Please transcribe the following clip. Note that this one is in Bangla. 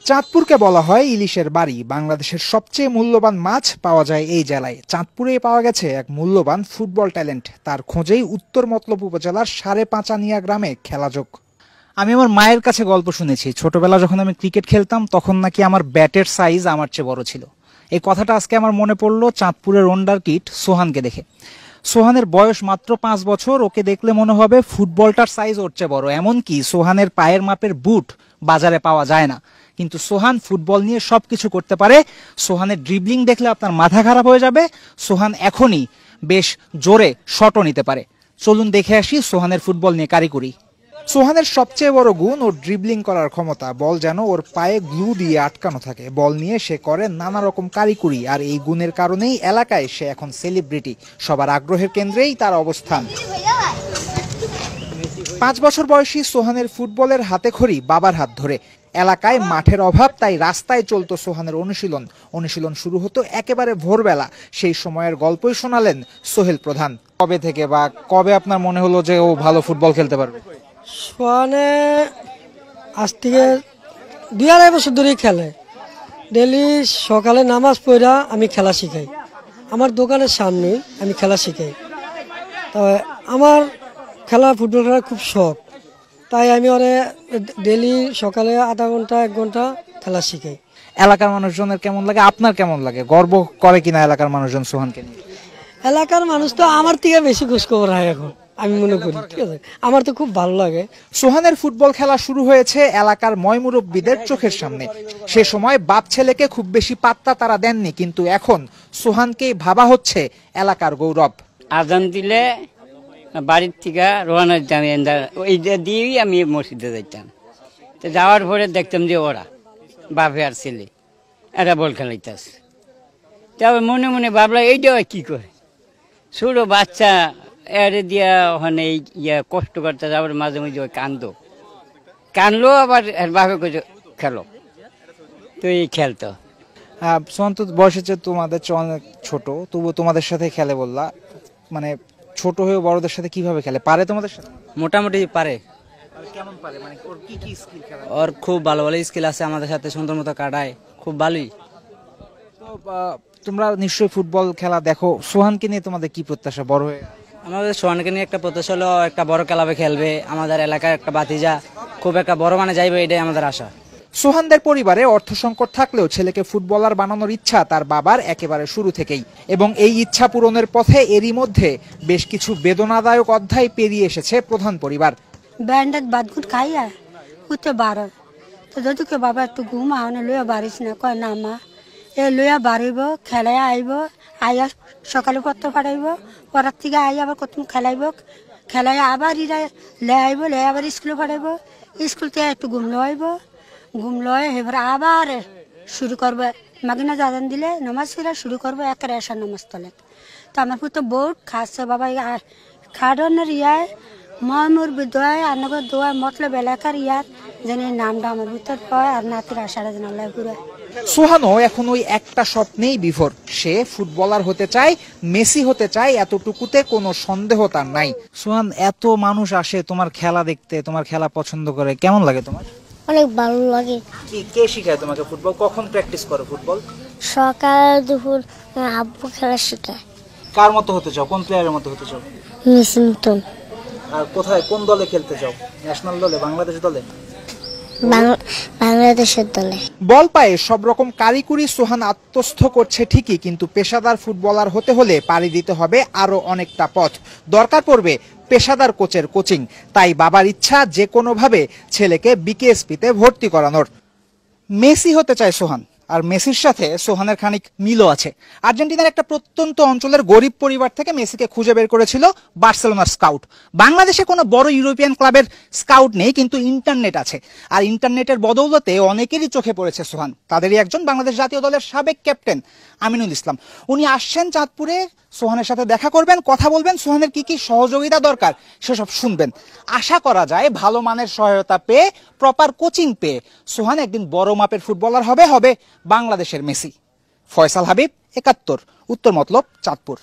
চাঁদপুরকে বলা হয় ইলিশের বাড়ি। বাংলাদেশের সবচেয়ে মূল্যবান মাছ পাওয়া যায় এই জেলায়। চাঁদপুরে পাওয়া গেছে এক মূল্যবান ফুটবল ট্যালেন্ট। তার খোঁজেই উত্তর মতলব উপজেলার ৫.৫ গ্রামে খেলাযোগ। আমি আমার মায়ের কাছে গল্প শুনেছি, ছোটবেলা যখন আমি ক্রিকেট খেলতাম তখন নাকি আমার ব্যাটের সাইজ আমার চেয়ে বড় ছিল। এই কথাটা আজকে আমার মনে পড়লো চাঁদপুরের ওন্ডার কিড সোহানকে দেখে। সোহানের বয়স মাত্র 5 বছর। ওকে দেখলে মনে হবে ফুটবলটার সাইজ ওর চেয়ে বড়। এমনকি সোহানের পায়ের মাপের বুট বাজারে পাওয়া যায় না, কিন্তু সোহান ফুটবল নিয়ে সবকিছু করতে পারে। সোহানের ড্রিবলিং দেখলে আপনার মাথা খারাপ হয়ে যাবে। সোহান এখনই বেশ জোরে শটও নিতে পারে। চলুন দেখে আসি সোহানের ফুটবল নিয়ে কারিকুরি। সোহানের সবচেয়ে বড় গুণ ওর ড্রিবলিং করার ক্ষমতা। বল যেন ওর পায়ে গ্লু দিয়ে আটকানো থাকে। বল নিয়ে সে করে নানা রকম কারিকুরি, আর এই গুণের কারণেই এলাকায় সে এখন সেলিব্রিটি। সবার আগ্রহের কেন্দ্রেই তার অবস্থান। 5 বছর বয়সী সোহানের ফুটবলের হাতেখড়ি বাবার হাত ধরে। এলাকায় মাঠের অভাব, তাই রাস্তায় চলতো সোহানের অনুশীলন শুরু হতো একেবারে ভোরবেলা। সেই সময়ের গল্পই শোনালেন সোহেল প্রধান। কবে থেকে বা কবে আপনার মনে হলো যে ও ভালো ফুটবল খেলতে পারবে? সোহানে আজ থেকে 2-2.5 বছর ধরেই খেলে। ডেলি সকালে নামাজ পড়া আমি খেলা শিখাই। আমার দোকানের সামনে আমি খেলা শিখাই। তবে আমার ফুটবল খেলা খুব শখ, তাই আমি ওরে ডেলি সকালে আধা ঘন্টা 1 ঘন্টা খেলা শিখাই। এলাকার মানুষজনের কেমন লাগে, আপনার কেমন লাগে? গর্ব করে কিনা এলাকার মানুষজন সোহানকে নিয়ে? এলাকার মানুষ তো আমার থেকে বেশি খোঁজখবর হয় এখন, আমি মনে করি। ঠিক আছে, আমার তো খুব ভালো লাগে। সোহানের ফুটবল খেলা শুরু হয়েছে এলাকার ময়মুরব্বীদের চোখের সামনে। সে সময় বাপ ছেলেকে খুব বেশি পাত্তা তারা দেননি, কিন্তু এখন সোহানকেই ভাবা হচ্ছে এলাকার গৌরব। আজান দিলে বাড়ির থেকে রোহানা ওই দিয়েই আমি মসজিদে যাইতাম। তো যাওয়ার পরে দেখতাম যে ওরা বাপে আর ছেলে এরা বল খেলাইতেছে। তবে মনে মনে ভাবলা এইটা কি করে, ছোট বাচ্চা এর দিয়া ওখানে কষ্ট করতে যাবার মাঝে মাঝে ওই কানলো আবার এর বাপে করে খেলো। তো এই খেলতো। সোহান তো বয়সে তোমাদের অনেক ছোট, তবু তোমাদের সাথে খেলে বললা। মানে ছোট হয়েও বড়দের সাথে কিভাবে খেলে? পারে তোমাদের সাথে? মোটামুটি পারে। কেমন পারে? মানে ওর কি কি স্কিল? ওর খুব ভালো ভালো স্কিল আছে, আমাদের সাথে সুন্দর মতো কাটায়, খুব ভালোই। তো তোমরা নিশ্চয়ই ফুটবল খেলা দেখো, সোহানকে নিয়ে তোমাদের কি প্রত্যাশা বড় হয়ে? আমাদের সোহানকে নিয়ে একটা প্রত্যাশা হলো একটা বড় ক্লাবে খেলবে, আমাদের এলাকার একটা বাতিজা খুব একটা বড় মানে যাইবে, এটাই আমাদের আশা। সোহানদের পরিবারে অর্থ সংকট থাকলেও ছেলেকে ফুটবলার বানানোর ইচ্ছা তার বাবার একেবারে শুরু থেকেই, এবং এই ইচ্ছা পূরণের পথে এরই মধ্যে বেশ কিছু বেদনাদায়ক অধ্যায় পেরিয়ে এসেছে প্রধান পরিবার। ব্যান্ডাত বাদগুট খাইয়া উঠতে বারো তো যদুকে বাবা একটু ঘুম আহনে লইয়া বাড়িস না, কয় না মা এ লইয়া বাড়িব, খেলায় আইব, আইয়া সকালে পত্র ফাটাইব, পরার থেকে আইয়া আবার কত খেলাইব, খেলাই আবার ইরা লে আইব, লে আবার স্কুলে ফাটাইব, স্কুল থেকে একটু ঘুম লইব, ঘুম লয় এবার আবার শুরু করবে। মাগিনা জাজান দিলে নামাজ ফিরা শুরু করবো একের এসার নামাজ তলে। তো আমার পুতো বহুত খাচ্ছে বাবা খাডনের ইয়ায় ময়মুর দোয়ায় আনগর দোয়ায় মতলব এলাকার ইয়ার যেন নামটা আমার ভিতর পায় আর নাতির আশারা যেন আল্লাহ ঘুরে। সোহানও এখন ওই একটা স্বপ্নেই বিভোর। সে ফুটবলার হতে চায়, মেসি হতে চায়, এতটুকুতে কোনো সন্দেহ তার নাই। সোহান, এত মানুষ আসে তোমার খেলা দেখতে, তোমার খেলা পছন্দ করে, কেমন লাগে তোমার? অনেক ভালো লাগে। কে শিখায় তোমাকে ফুটবল? কখন প্র্যাকটিস করো ফুটবল? সকাল দুপুর আব্বু খেলা শেখায়। কার মতো হতে চাও? কোন প্লেয়ারের মতো হতে চাও? মেসি মতন। আর কোথায়, কোন দলে খেলতে চাও? ন্যাশনাল দলে, বাংলাদেশ দলে? বাংলাদেশের দলে। বল পায়ে সব রকম কারিকুরি সোহান আত্মস্থ করছে ঠিকই, কিন্তু পেশাদার ফুটবলার হতে হলে পাড়ি দিতে হবে আরো অনেকটা পথ। দরকার পড়বে পেশাদার কোচের কোচিং। তাই বাবার ইচ্ছা যে কোনোভাবে ছেলেকে বিকেএসপিতে ভর্তি করানোর। মেসি হতে চায় সোহান, আর মেসির সাথে সোহানের খানিক মিলও আছে। আর্জেন্টিনার একটা প্রত্যন্ত অঞ্চলের গরিব পরিবার থেকে মেসিকে খুঁজে বের করেছিল বার্সেলোনার স্কাউট। বাংলাদেশে কোনো বড় ইউরোপিয়ান ক্লাবের স্কাউট নেই, কিন্তু ইন্টারনেট আছে, আর ইন্টারনেটের বদৌলতে অনেকেরই চোখে পড়েছে সোহান। তাদেরই একজন বাংলাদেশ জাতীয় দলের সাবেক ক্যাপ্টেন আমিনুল ইসলাম। উনি আসছেন চাঁদপুরে, সোহানের সাথে দেখা করবেন, কথা বলবেন, সোহানের কি কি সহযোগিতা দরকার সেসব শুনবেন। আশা করা যায় ভালো মানের সহায়তা পেয়ে, প্রপার কোচিং পেয়ে সোহান একদিন বড় মাপের ফুটবলার হবে বাংলাদেশের মেসি। ফয়সাল হাবিব, ৭১, উত্তর মতলব, চাঁদপুর।